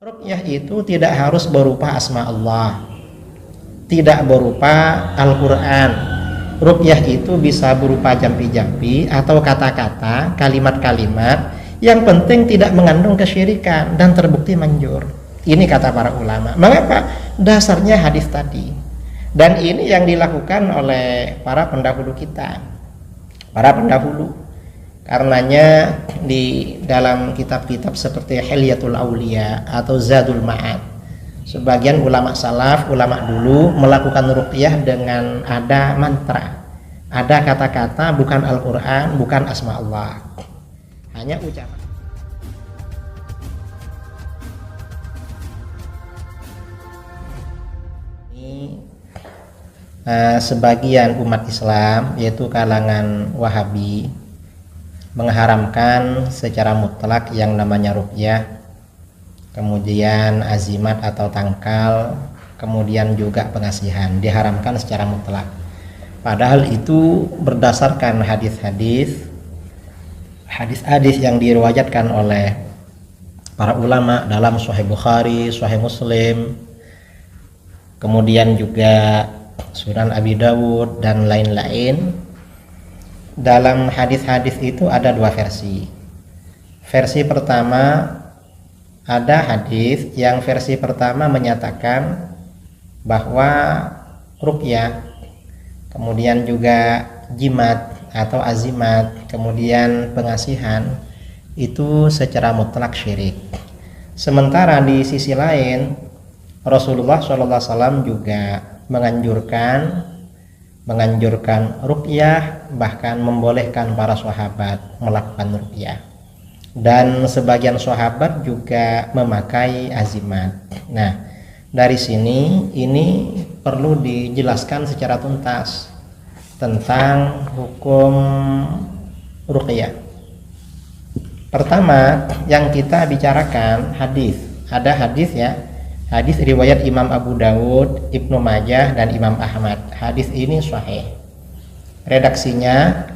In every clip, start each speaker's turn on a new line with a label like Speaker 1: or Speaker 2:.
Speaker 1: Ruqyah itu tidak harus berupa asma Allah, tidak berupa Al-Quran. Ruqyah itu bisa berupa jampi-jampi atau kata-kata, kalimat-kalimat, yang penting tidak mengandung kesyirikan dan terbukti manjur. Ini kata para ulama. Mengapa? Dasarnya hadis tadi. Dan ini yang dilakukan oleh para pendahulu kita, para pendahulu. Karenanya di dalam kitab-kitab seperti Hilyatul Auliya atau Zadul Ma'ad, sebagian ulama salaf, ulama dulu melakukan ruqyah dengan ada mantra, ada kata-kata, bukan Al-Quran, bukan asma Allah, hanya ucapan. Ini sebagian umat Islam, yaitu kalangan Wahabi, mengharamkan secara mutlak yang namanya ruqyah, kemudian azimat atau tangkal, kemudian juga pengasihan, diharamkan secara mutlak. Padahal itu berdasarkan hadis-hadis yang diriwayatkan oleh para ulama dalam Sahih Bukhari, Sahih Muslim, kemudian juga Sunan Abi Dawud dan lain-lain. Dalam hadis-hadis itu ada dua versi. Versi pertama, ada hadis yang versi pertama menyatakan bahwa ruqyah, kemudian juga jimat atau azimat, kemudian pengasihan itu secara mutlak syirik. Sementara di sisi lain Rasulullah SAW juga menganjurkan ruqyah, bahkan membolehkan para sahabat melakukan ruqyah, dan sebagian sahabat juga memakai azimat. Nah, dari sini ini perlu dijelaskan secara tuntas tentang hukum ruqyah. Pertama yang kita bicarakan hadis, ada hadis ya, hadis riwayat Imam Abu Dawud, Ibnu Majah, dan Imam Ahmad. Hadis ini sahih. Redaksinya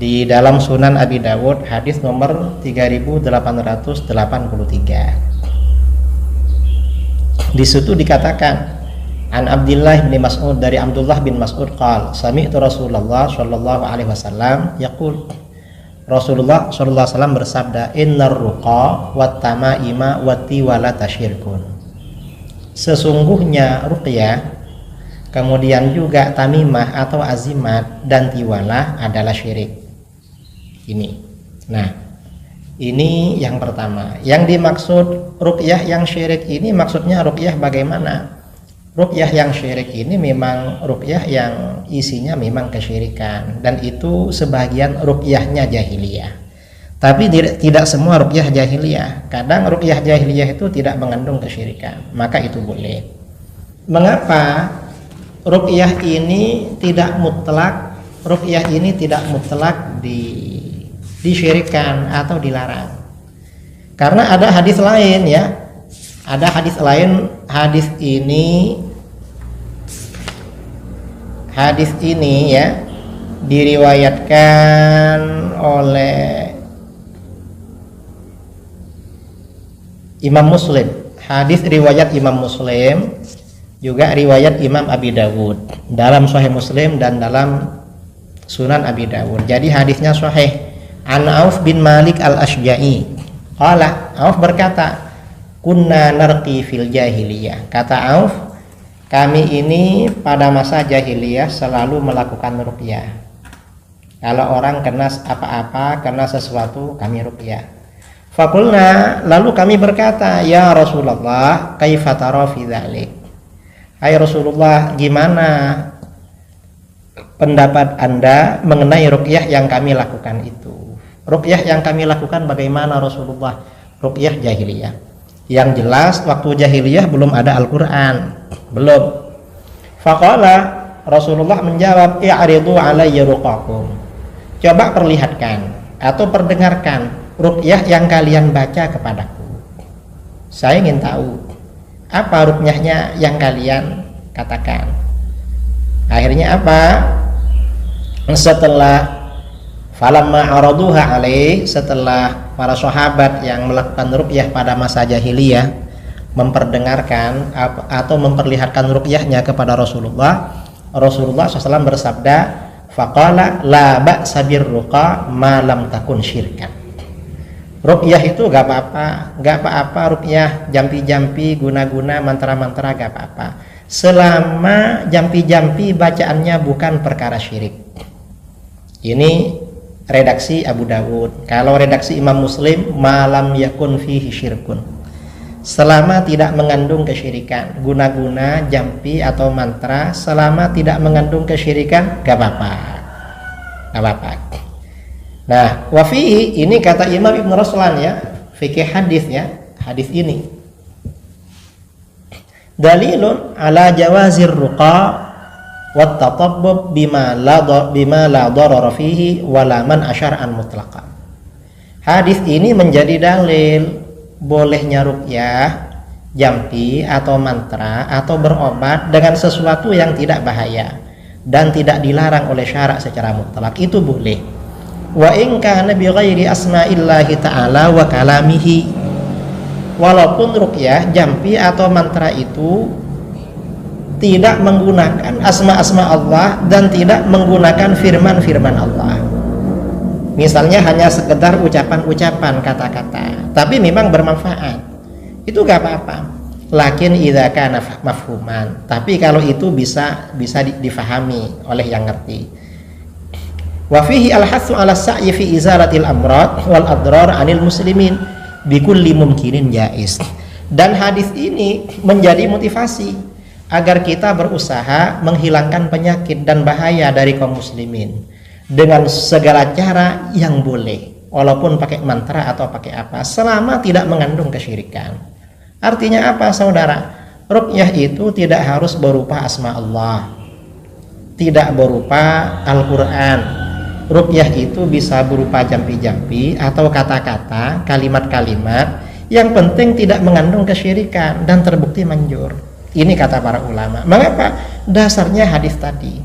Speaker 1: di dalam Sunan Abi Dawud, hadis nomor 3883. Di situ dikatakan, An Abdullah bin Mas'ud, dari Abdullah bin Mas'ud qala, sami'tu Rasulullah sallallahu alaihi wasallam yaqul, Rasulullah sallallahu alaihi wasallam bersabda, innar ruqa wat tamaima wat tiwala tasyirkun. Sesungguhnya ruqyah, kemudian juga tamimah atau azimat dan tiwalah adalah syirik. Ini. Nah, ini yang pertama. Yang dimaksud ruqyah yang syirik ini maksudnya ruqyah bagaimana? Ruqyah yang syirik ini memang ruqyah yang isinya memang kesyirikan, dan itu sebagian ruqyahnya jahiliyah. Tapi tidak semua ruqyah jahiliyah. Kadang ruqyah jahiliyah itu tidak mengandung kesyirikan, maka itu boleh. Mengapa ruqyah ini tidak mutlak? Ruqyah ini tidak mutlak disyirikan atau dilarang. Karena ada hadis lain ya. Ada hadis lain, hadis ini ya diriwayatkan oleh Imam Muslim, hadis riwayat Imam Muslim, juga riwayat Imam Abi Dawud dalam Sahih Muslim dan dalam Sunan Abi Dawud. Jadi hadisnya sahih. An Auf bin Malik al-Ashja'i qala, Auf berkata, kunna narqi fil jahiliyah. Kata Auf, kami ini pada masa jahiliyah selalu melakukan ruqyah. Kalau orang kena apa-apa, kena sesuatu, kami ruqyah. Fakulna, lalu kami berkata, ya Rasulullah, kaifa tara fi dzalik? Hai Rasulullah, gimana pendapat Anda mengenai ruqyah yang kami lakukan itu? Ruqyah yang kami lakukan bagaimana Rasulullah? Ruqyah jahiliyah. Yang jelas waktu jahiliyah belum ada Al-Qur'an, belum. Faqala, Rasulullah menjawab, i'ridu alayya ruqakum. Coba perlihatkan atau perdengarkan ruqyah yang kalian baca kepadaku. Saya ingin tahu apa ruqyahnya yang kalian katakan. Akhirnya apa? Setelah falamma araduha alaih, setelah para sahabat yang melakukan ruqyah pada masa jahiliyah memperdengarkan atau memperlihatkan ruqyahnya kepada Rasulullah, Rasulullah SAW bersabda, faqala la ba'sa birruqa ma lam takun syirkan. Ruqyah itu gak apa-apa ruqyah jampi-jampi, guna-guna, mantra-mantra gak apa-apa, selama jampi-jampi bacaannya bukan perkara syirik. Ini redaksi Abu Dawud. Kalau redaksi Imam Muslim, malam yakun fihi syirkun, selama tidak mengandung kesyirikan. Guna-guna, jampi atau mantra selama tidak mengandung kesyirikan gak apa-apa. Nah, wafihi ini kata Imam Ibn Ruslan ya, fikih hadis ya, hadis ini dalilun ala jawazir ruqa wat tatabbub bima la darara fihi wala man asyar'an mutlaqan. Hadis ini menjadi dalil bolehnya ruqyah, jampi atau mantra atau berobat dengan sesuatu yang tidak bahaya dan tidak dilarang oleh syarak secara mutlak, itu boleh. Wa in kana bi ghairi asma'illahi ta'ala wa kalamihi, walaupun ruqyah, jampi atau mantra itu tidak menggunakan asma-asma Allah dan tidak menggunakan firman-firman Allah. Misalnya hanya sekedar ucapan-ucapan, kata-kata, tapi memang bermanfaat, itu gak apa-apa. Lakin idza kana mafhuman, tapi kalau itu bisa difahami oleh yang ngerti. Wa fihi al-hatsu 'ala as-sa'yi fi izalatil amrad wal adrar 'anil muslimin bikulli mumkinin jaiz. Dan hadis ini menjadi motivasi agar kita berusaha menghilangkan penyakit dan bahaya dari kaum muslimin dengan segala cara yang boleh, walaupun pakai mantra atau pakai apa, selama tidak mengandung kesyirikan. Artinya apa, saudara? Ruqyah itu tidak harus berupa asma Allah, tidak berupa Al-Quran. Ruqyah itu bisa berupa jampi-jampi atau kata-kata, kalimat-kalimat, yang penting tidak mengandung kesyirikan dan terbukti manjur. Ini kata para ulama. Mengapa? Dasarnya hadis tadi.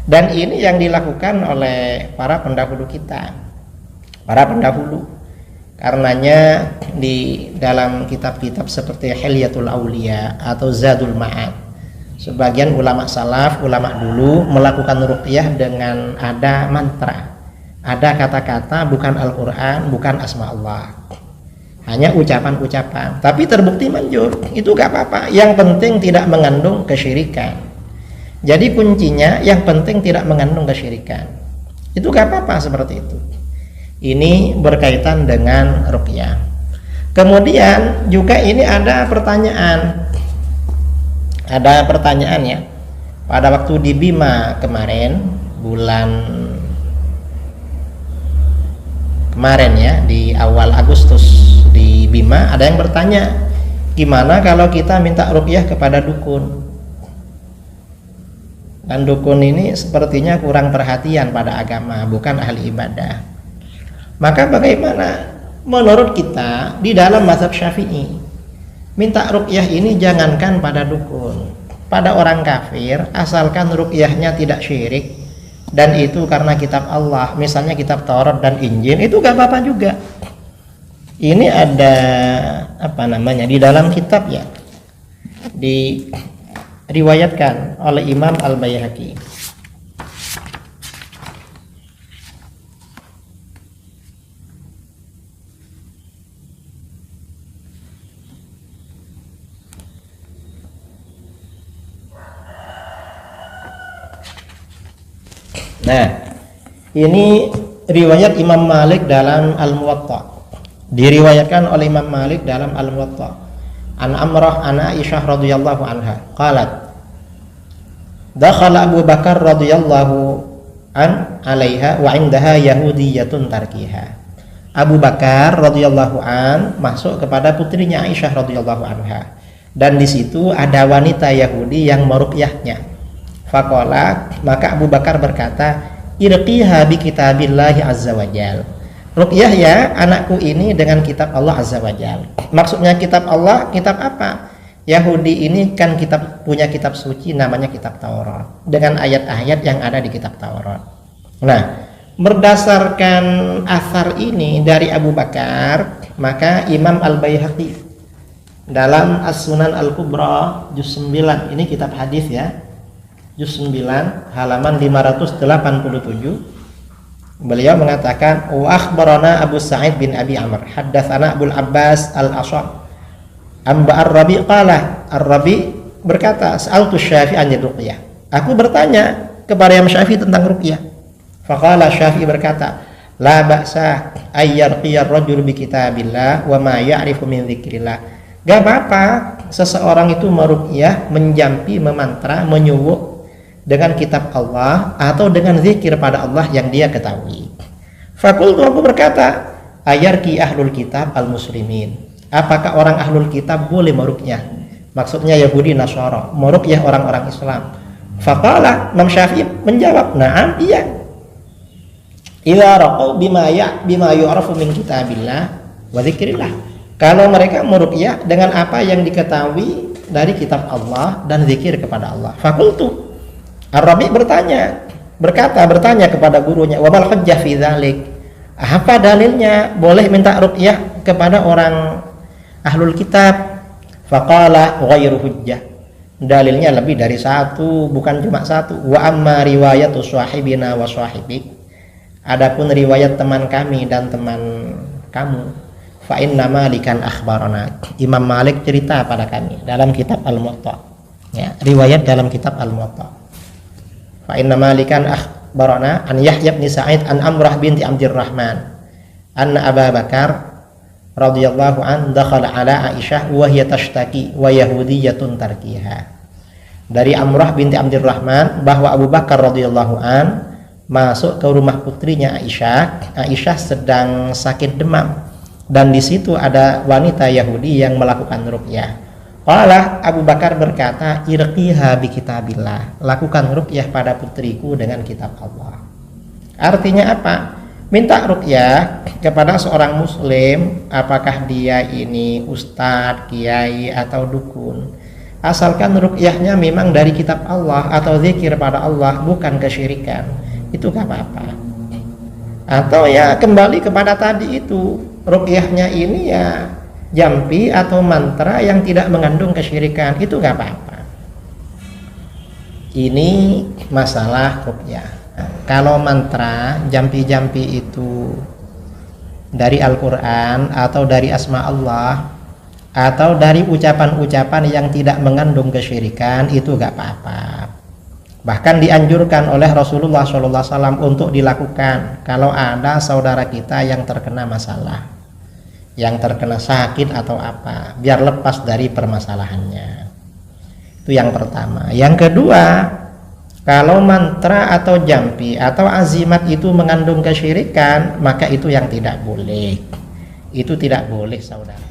Speaker 1: Dan ini yang dilakukan oleh para pendahulu kita, para pendahulu. Karenanya di dalam kitab-kitab seperti Hilyatul Auliya atau Zadul Ma'ad, sebagian ulama salaf, ulama dulu melakukan ruqyah dengan ada mantra, ada kata-kata, bukan Al-Quran, bukan asma Allah, hanya ucapan-ucapan, tapi terbukti manjur, itu gak apa-apa. Yang penting tidak mengandung kesyirikan. Jadi kuncinya yang penting tidak mengandung kesyirikan, itu gak apa-apa seperti itu. Ini berkaitan dengan ruqyah. Kemudian juga ini ada pertanyaan ya, pada waktu di Bima kemarin, bulan kemarin ya, di awal Agustus di Bima, ada yang bertanya, gimana kalau kita minta ruqyah kepada dukun, dan dukun ini sepertinya kurang perhatian pada agama, bukan ahli ibadah. Maka bagaimana? Menurut kita di dalam mazhab Syafi'i, minta ruqyah ini jangankan pada dukun, pada orang kafir, asalkan ruqyahnya tidak syirik dan itu karena kitab Allah, misalnya kitab Taurat dan Injil, itu gak apa-apa juga. Ini ada di dalam kitab ya, diriwayatkan oleh Imam Al-Baihaqi. Nah, ini riwayat Imam Malik dalam Al-Muwatta. Diriwayatkan oleh Imam Malik dalam Al-Muwatta. An Amrah an Aisyah radhiyallahu anha qalat, dakhala Abu Bakar radhiyallahu an 'alaiha wa 'indaha yahudiyyatun tarkiha. Abu Bakar radhiyallahu an masuk kepada putrinya Aisyah radhiyallahu anha, dan di situ ada wanita Yahudi yang meruqyahnya. Faqala, maka Abu Bakar berkata, irqiha bi kitabillahi azza wajal. Ruqyah ya anakku ini dengan kitab Allah azza wajal. Maksudnya kitab Allah, kitab apa? Yahudi ini kan punya kitab suci namanya kitab Taurat, dengan ayat-ayat yang ada di kitab Taurat. Nah, berdasarkan asar ini dari Abu Bakar, maka Imam Al-Baihaqi dalam As-Sunan Al-Kubra juz 9, ini kitab hadis ya, juz 9 halaman 587, beliau mengatakan wa akhbarana Abu Sa'id bin Abi Amr haddatsana Abul Abbas Al-Ashab amba Ar-Rabi qala, Ar-Rabi berkata sa'altu Syafi'i an ruqyah, aku bertanya kepada Imam Syafi'i tentang ruqyah. Faqala, Syafi'i berkata, la ba'sa ayyarqiyar rajul bi kitabillah wa ma ya'rifu min dzikrillah. Gak apa-apa seseorang itu meruqyah, menjampi, memantra, menyuwuk dengan kitab Allah atau dengan zikir pada Allah yang dia ketahui. Fakultu, aku berkata, ayarki ahlul kitab al-muslimin. Apakah orang ahlul kitab boleh meruqyah? Maksudnya Yahudi Nasara, meruqyah orang-orang Islam. Faqala, Imam Syafi'i menjawab, na'am, iya. Idza raqau bima yu'rafu min kitabillah wa dzikrillah. Kalau mereka meruqyah dengan apa yang diketahui dari kitab Allah dan zikir kepada Allah. Fakultu, Ar-Rabi bertanya kepada gurunya, wa mal hujjah fi dzalik? Apa dalilnya boleh minta ruqyah kepada orang ahlul kitab? Faqala ghairu hujjah. Dalilnya lebih dari satu, bukan cuma satu. Wa amma riwayatu sahibina wa sahibik. Adapun riwayat teman kami dan teman kamu, fa inna Malikan akhbarana. Imam Malik cerita pada kami dalam kitab Al-Muwatta. Ya, riwayat dalam kitab Al-Muwatta. Fa inna Malikan akhbarana an Yahya bin Sa'id an Amrah binti Abdurrahman anna Abu Bakar radhiyallahu an dakhala ala Aisyah wa hiya tashtaki wa yahudiyyatun tarkiha. Dari Amrah binti Abdurrahman bahwa Abu Bakar radhiyallahu an masuk ke rumah putrinya Aisyah. Aisyah sedang sakit demam dan di situ ada wanita Yahudi yang melakukan ruqyah. Qala, Abu Bakar berkata, irqiha bi kitabillah. Lakukan ruqyah pada putriku dengan kitab Allah. Artinya apa? Minta ruqyah kepada seorang muslim, apakah dia ini ustadz, kiai atau dukun, asalkan ruqyahnya memang dari kitab Allah atau zikir pada Allah, bukan kesyirikan, itu gak apa-apa. Atau ya kembali kepada tadi itu, ruqyahnya ini ya jampi atau mantra yang tidak mengandung kesyirikan, itu gak apa-apa. Ini masalah ruqyah. Nah, kalau mantra jampi-jampi itu dari Al-Quran atau dari asma Allah atau dari ucapan-ucapan yang tidak mengandung kesyirikan, itu gak apa-apa. Bahkan dianjurkan oleh Rasulullah SAW untuk dilakukan kalau ada saudara kita yang terkena masalah, yang terkena sakit atau apa, biar lepas dari permasalahannya. Itu yang pertama. Yang kedua, kalau mantra atau jampi atau azimat itu mengandung kesyirikan, maka itu yang tidak boleh. Itu tidak boleh, saudara.